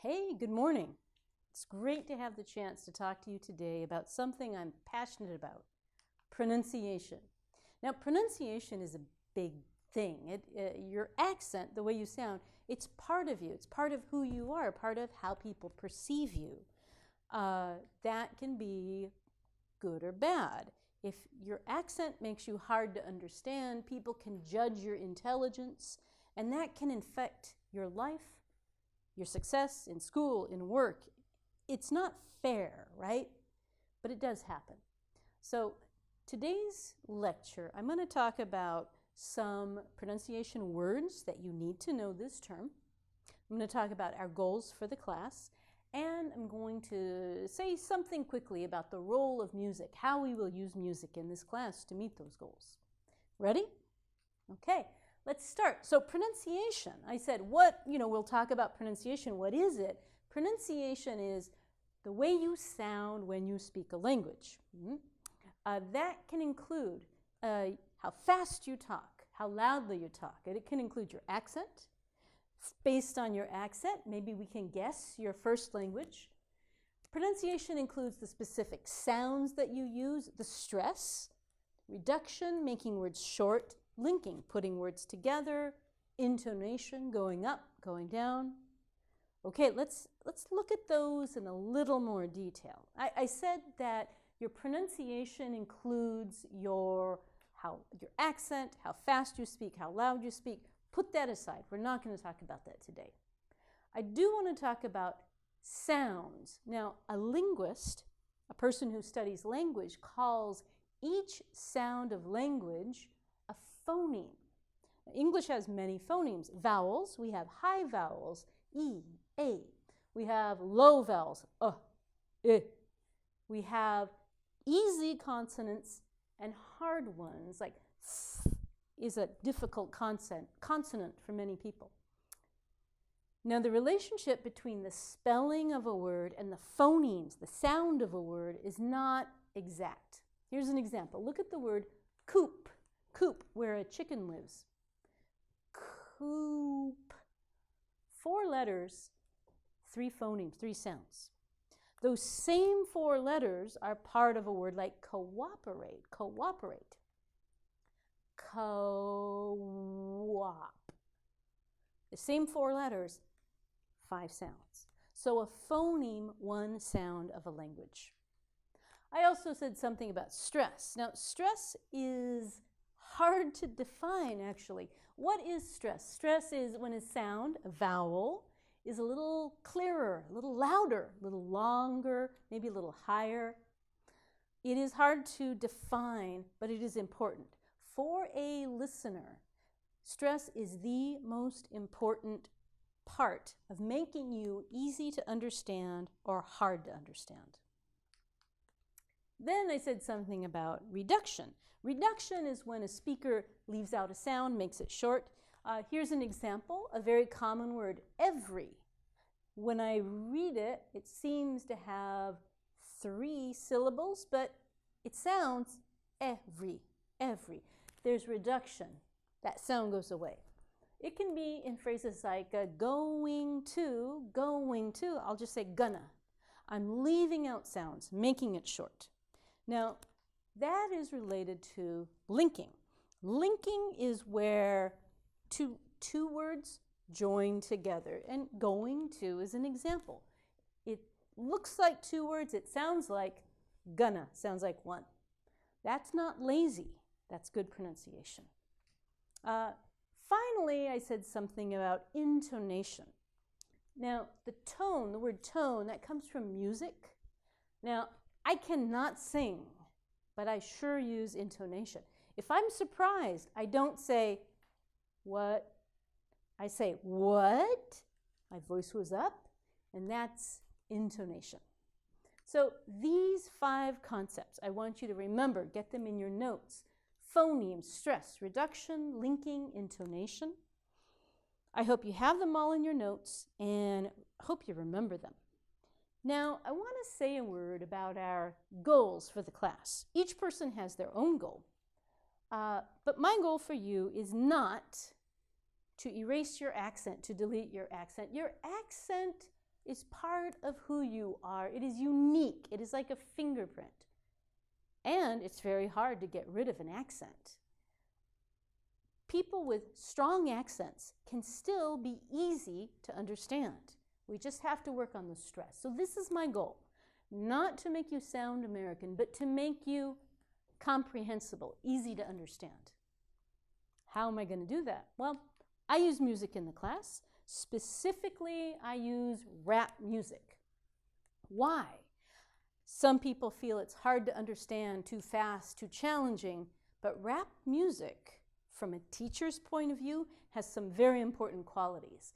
Hey, good morning. It's great to have the chance to talk to you today about something I'm passionate about, pronunciation. Now, pronunciation is a big thing. Your accent, the way you sound, it's part of you. It's part of who you are, part of how people perceive you. That can be good or bad. If your accent makes you hard to understand, people can judge your intelligence, and that can affect your life, your success in school, in work. It's not fair, right? But it does happen. So today's lecture, I'm going to talk about some pronunciation words that you need to know this term. I'm going to talk about our goals for the class, and I'm going to say something quickly about the role of music, how we will use music in this class to meet those goals. Ready? Okay. Let's start. So pronunciation, I said, we'll talk about pronunciation. What is it? Pronunciation is the way you sound when you speak a language. That can include how fast you talk, how loudly you talk. It can include your accent. Based on your accent, maybe we can guess your first language. Pronunciation includes the specific sounds that you use, the stress, reduction, making words short, linking, putting words together, intonation, going up, going down. Okay, let's look at those in a little more detail. I said that your pronunciation includes your accent, how fast you speak, how loud you speak. Put that aside. We're not going to talk about that today. I do want to talk about sounds. Now, a linguist, a person who studies language, calls each sound of language a phoneme. English has many phonemes. Vowels, we have high vowels, E, A. We have low vowels, I. We have easy consonants and hard ones, like th is a difficult consonant for many people. Now, the relationship between the spelling of a word and the phonemes, the sound of a word, is not exact. Here's an example. Look at the word coop. Coop, where a chicken lives. Coop. 4 letters, 3 phonemes, 3 sounds. Those same 4 letters are part of a word like cooperate. Cooperate. Co-op. The same 4 letters, 5 sounds. So a phoneme, 1 sound of a language. I also said something about stress. Now, stress is hard to define, actually. What is stress? Stress is when a sound, a vowel, is a little clearer, a little louder, a little longer, maybe a little higher. It is hard to define, but it is important. For a listener, stress is the most important part of making you easy to understand or hard to understand. Then I said something about reduction. Reduction is when a speaker leaves out a sound, makes it short. Here's an example, a very common word, every. When I read it, it seems to have 3 syllables, but it sounds every, every. There's reduction. That sound goes away. It can be in phrases like going to. I'll just say gonna. I'm leaving out sounds, making it short. Now, that is related to linking. Linking is where two words join together, and going to is an example. It looks like 2 words. It sounds like gonna, sounds like 1. That's not lazy. That's good pronunciation. Finally, I said something about intonation. Now, the tone, the word tone, that comes from music. Now, I cannot sing, but I sure use intonation. If I'm surprised, I don't say, what? I say, what? My voice was up, and that's intonation. So these 5 concepts, I want you to remember, get them in your notes. Phoneme, stress, reduction, linking, intonation. I hope you have them all in your notes, and hope you remember them. Now, I want to say a word about our goals for the class. Each person has their own goal, but my goal for you is not to erase your accent, to delete your accent. Your accent is part of who you are. It is unique. It is like a fingerprint. And it's very hard to get rid of an accent. People with strong accents can still be easy to understand. We just have to work on the stress. So this is my goal. Not to make you sound American, but to make you comprehensible, easy to understand. How am I going to do that? Well, I use music in the class. Specifically, I use rap music. Why? Some people feel it's hard to understand, too fast, too challenging, but rap music, from a teacher's point of view, has some very important qualities.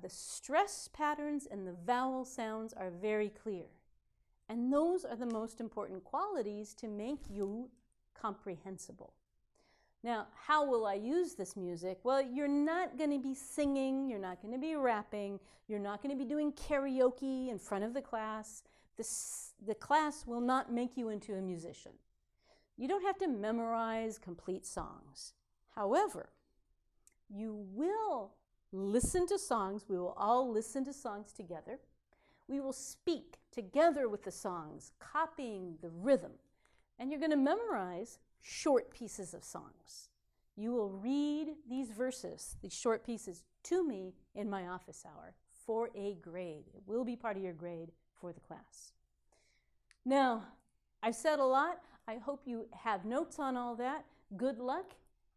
The stress patterns and the vowel sounds are very clear. And those are the most important qualities to make you comprehensible. Now, how will I use this music? Well, you're not going to be singing, you're not going to be rapping, you're not going to be doing karaoke in front of the class. The class will not make you into a musician. You don't have to memorize complete songs. However, you will listen to songs. We will all listen to songs together. We will speak together with the songs, copying the rhythm. And you're going to memorize short pieces of songs. You will read these verses, these short pieces, to me in my office hour for a grade. It will be part of your grade for the class. Now, I've said a lot. I hope you have notes on all that. Good luck.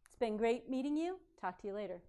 It's been great meeting you. Talk to you later.